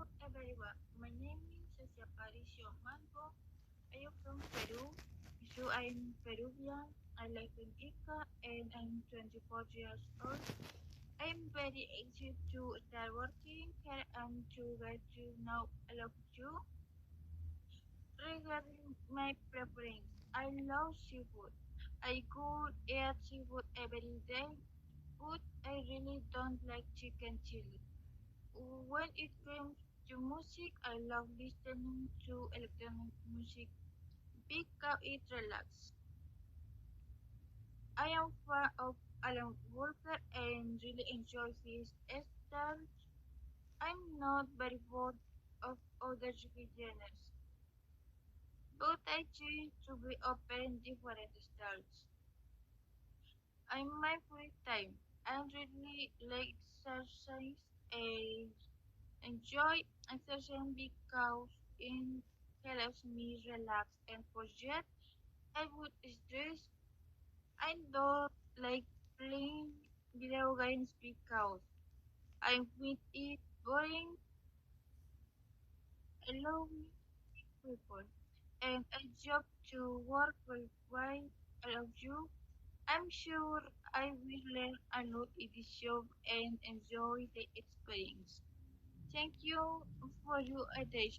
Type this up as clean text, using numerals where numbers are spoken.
everyone, my name is Cecilia Aparicio Mango. I am from Peru. So I'm Peruvian. I live in Ica and I'm 24 years old. I'm very excited to start working here and to get to know all of you. Regarding my preference, I love seafood. I could eat seafood every day, but I really don't like chicken chili. When it comes to music, I love listening to electronic music because it relaxes. I am fan of Alan Walker and really enjoy his styles. I'm not very fond of other genres, but I try to be open different styles. In my free time, I really like exercise and enjoy exercising because it helps me relax and forget I would stress. I don't like playing video games because I find it boring, alone people, and I job to work with why I love you. I'm sure I will learn a lot in this job and enjoy the experience. Thank you for your attention.